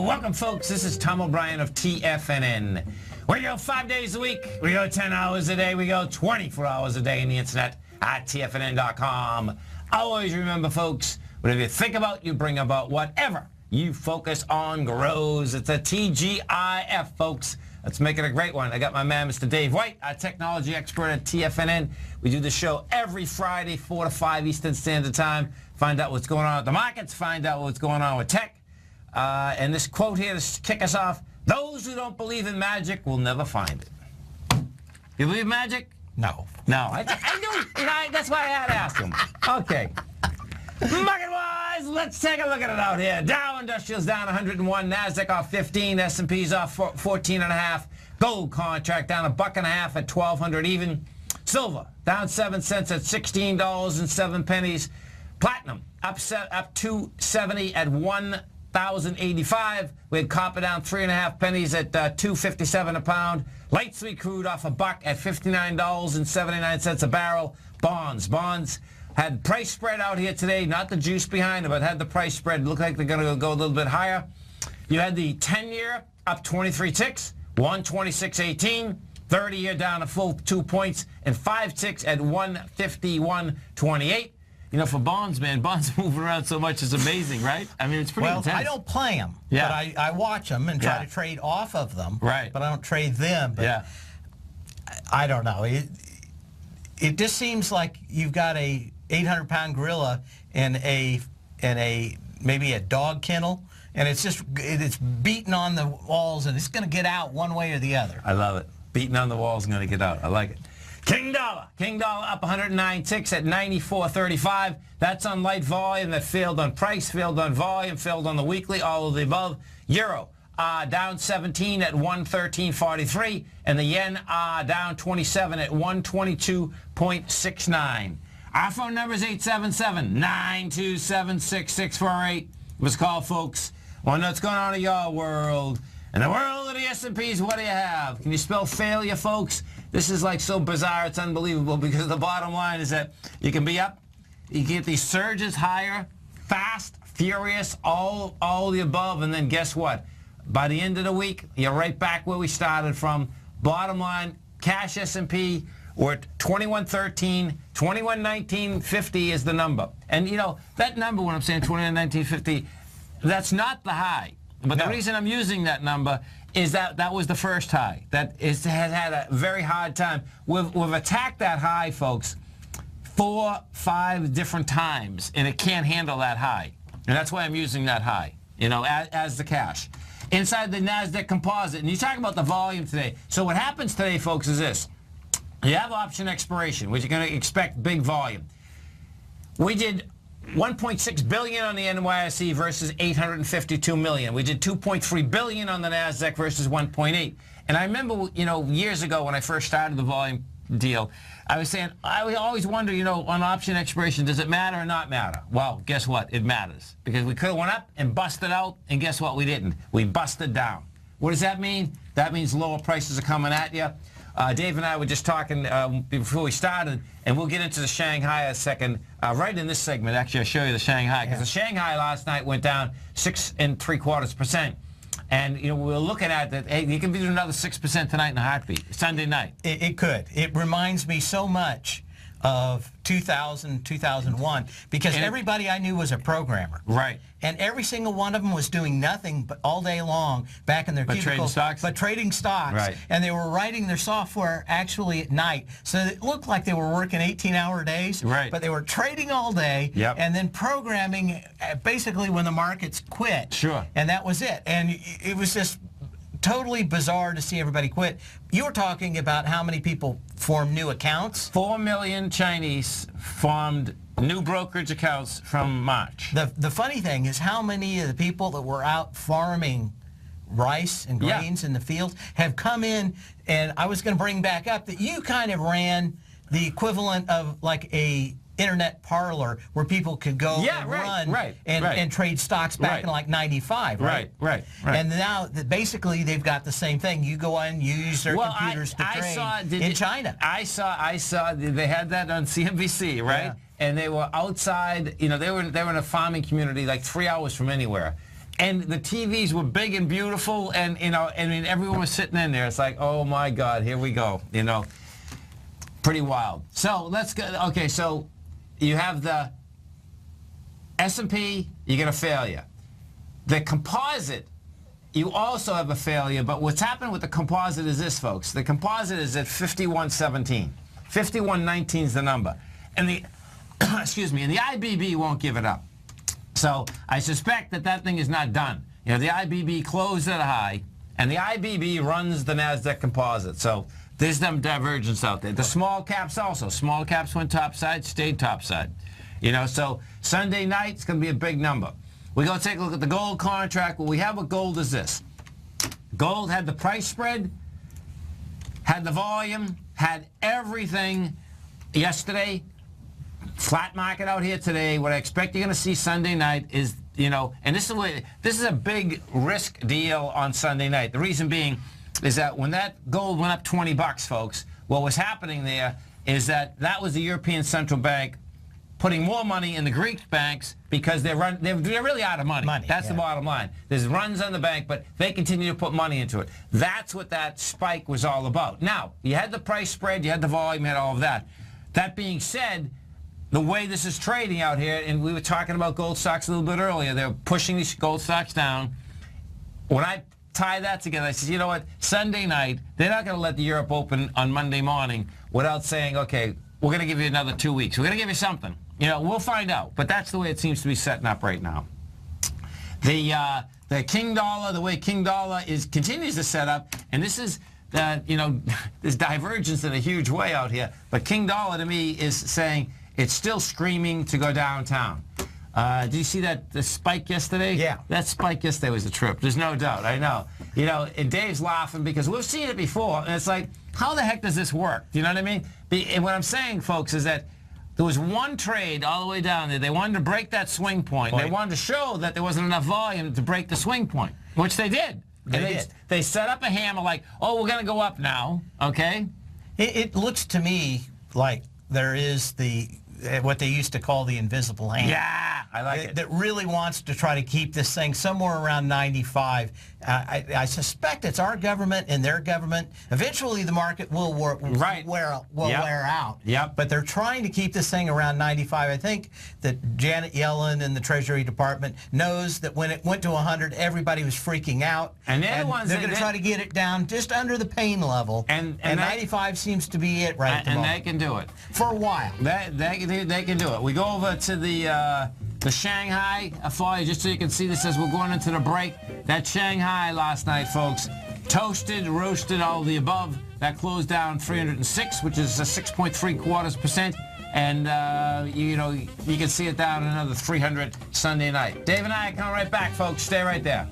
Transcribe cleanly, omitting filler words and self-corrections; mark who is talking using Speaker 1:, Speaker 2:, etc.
Speaker 1: Welcome, folks. This is Tom O'Brien of TFNN. We go 5 days a week. We go 10 hours a day. We go 24 hours a day on the internet at TFNN.com. Always remember, folks, whatever you think about, you bring about. Whatever you focus on grows. It's a TGIF, folks. Let's make it a great one. I got my man, Mr. Dave White, our technology expert at TFNN. We do the show every Friday, 4 to 5 Eastern Standard Time. Find out what's going on at the markets. Find out what's going on with tech. And this quote here to kick us off: those who don't believe in magic will never find it. You believe in magic?
Speaker 2: No.
Speaker 1: No. I do. You know, that's why I had to ask him. Okay. Market-wise, let's take a look at it out here. Dow Industrial's down 101. NASDAQ off 15. S&P's off 14.5. Gold contract down $1.50 at 1,200 even. Silver down 7 cents at $16.07. Platinum up 270 at 1,085. We had copper down 3.5 pennies at 2.57 a pound. Light sweet crude off $1 at $59.79 a barrel. Bonds had price spread out here today, not the juice behind it, but had the price spread. Looked like they're going to go a little bit higher. You had the 10-year up 23 ticks, 126.18. 30-year down a full 2 points, and 5 ticks at 151.28. You know, for bonds, man, bonds moving around so much is amazing, right? I mean, it's pretty intense.
Speaker 2: Well, I don't play them, but I watch them and try to trade off of them.
Speaker 1: Right.
Speaker 2: But I don't trade them. But I don't know. It just seems like you've got a 800-pound gorilla in maybe a dog kennel, and it's beating on the walls, and it's going to get out one way or the other.
Speaker 1: I love it. Beating on the walls and going to get out. I like it. King dollar up 109 ticks at 94.35. That's on light volume. That failed on price, failed on volume, failed on the weekly, all of the above. Euro down 17 at 113.43, and the yen down 27 at 122.69. Our phone number is 877-927-6648. Let's call, folks. Want to know what's going on in your world. In the world of the S&Ps, what do you have? Can you spell failure, folks? This is like so bizarre, it's unbelievable, because the bottom line is that you can be up, you get these surges higher, fast, furious, all the above, and then guess what? By the end of the week, you're right back where we started from. Bottom line, cash S&P, we're at 2113, 2119.50 is the number. And, you know, that number, when I'm saying 2119.50, that's not the high. But the reason I'm using that number is that that was the first high. That has had a very hard time. We've attacked that high, folks, 4, 5 different times, and it can't handle that high. And that's why I'm using that high, you know, as the cash. Inside the NASDAQ composite, and you talk about the volume today. So what happens today, folks, is this. You have option expiration, which you're going to expect big volume. We did 1.6 billion on the NYSE versus 852 million. We did 2.3 billion on the NASDAQ versus 1.8. And I remember, you know, years ago when I first started the volume deal, I was saying, I would always wonder, you know, on option expiration, does it matter or not matter? Well, guess what? It matters. Because we could have went up and busted out, and guess what? We didn't. We busted down. What does that mean? That means lower prices are coming at you. Dave and I were just talking before we started, and we'll get into the Shanghai in a second. Right in this segment, actually, I'll show you the Shanghai, because the Shanghai last night went down 6.75%. And, you know, we were looking at that. Hey, you can do another 6% tonight in a heartbeat, Sunday night.
Speaker 2: It could. It reminds me so much of 2000, 2001, because everybody I knew was a programmer.
Speaker 1: Right.
Speaker 2: And every single one of them was doing nothing but all day long back in their cubicles. Trading stocks.
Speaker 1: Right.
Speaker 2: And they were writing their software actually at night. So it looked like they were working 18-hour days.
Speaker 1: Right.
Speaker 2: But they were trading all day.
Speaker 1: Yep.
Speaker 2: And then programming basically when the markets quit.
Speaker 1: Sure.
Speaker 2: And that was it. And it was just totally bizarre to see everybody quit. You were talking about how many people formed new accounts.
Speaker 1: 4 million Chinese formed new brokerage accounts from March.
Speaker 2: The funny thing is how many of the people that were out farming rice and grains in the fields have come in, and I was going to bring back up that you kind of ran the equivalent of like a internet parlor where people could go and run and trade stocks back in like 95, right? Right. And now basically they've got the same thing. You go in, you use their computers to trade in China.
Speaker 1: I saw they had that on CNBC, right? and they were outside. You know, they were in a farming community like 3 hours from anywhere. And the TVs were big and beautiful, and, you know, I mean, everyone was sitting in there. It's like, oh, my God, here we go, you know. Pretty wild. So let's go. Okay, so you have the S&P, you get a failure. The composite, you also have a failure, but what's happened with the composite is this, folks. The composite is at 51.17. 51.19 is the number. And the, excuse me, and the IBB won't give it up. So I suspect that that thing is not done. You know, the IBB closed at a high, and the IBB runs the NASDAQ composite. So there's some divergence out there. The small caps also. Small caps went topside, stayed topside. You know, so Sunday night, it's going to be a big number. We're going to take a look at the gold contract. What we have with gold is this. Gold had the price spread, had the volume, had everything yesterday. Flat market out here today. What I expect you're going to see Sunday night is, you know, and this is a big risk deal on Sunday night. The reason being is that when that gold went up 20 bucks, folks, what was happening there is that was the European Central Bank putting more money in the Greek banks because they're really out of money. That's the bottom line. There's runs on the bank, but they continue to put money into it. That's what that spike was all about. Now, you had the price spread, you had the volume, you had all of that. That being said, the way this is trading out here, and we were talking about gold stocks a little bit earlier, they're pushing these gold stocks down. When I tie that together, I said, you know what, Sunday night, they're not going to let the Europe open on Monday morning without saying, okay, we're going to give you another 2 weeks. We're going to give you something. You know, we'll find out. But that's the way it seems to be setting up right now. The King Dollar, the way King Dollar continues to set up, and this is, you know, there's divergence in a huge way out here, but King Dollar to me is saying, it's still screaming to go downtown. Did you see the spike yesterday? Yeah. That spike yesterday was a trip. There's no doubt. I know. You know, and Dave's laughing because we've seen it before, and it's like, how the heck does this work? Do you know what I mean? And what I'm saying, folks, is that there was one trade all the way down there. They wanted to break that swing point. They wanted to show that there wasn't enough volume to break the swing point, which they did. They set up a hammer like, oh, we're going to go up now, okay?
Speaker 2: It looks to me like there is what they used to call the invisible hand.
Speaker 1: Yeah, I like it.
Speaker 2: That really wants to try to keep this thing somewhere around 95. I suspect it's our government and their government. Eventually, the market will wear out.
Speaker 1: Yep.
Speaker 2: But they're trying to keep this thing around 95. I think that Janet Yellen and the Treasury Department knows that when it went to 100, everybody was freaking out.
Speaker 1: And they're
Speaker 2: going to try to get it down just under the pain level. And 95 seems to be it right at the moment.
Speaker 1: And they can do it.
Speaker 2: For a while.
Speaker 1: They can do it. We go over to the Shanghai for you, just so you can see this as we're going into the break. That Shanghai last night, folks, toasted, roasted, all of the above. That closed down 306, which is a 6.75%. And, you know, you can see it down another 300 Sunday night. Dave and I are coming right back, folks. Stay right there.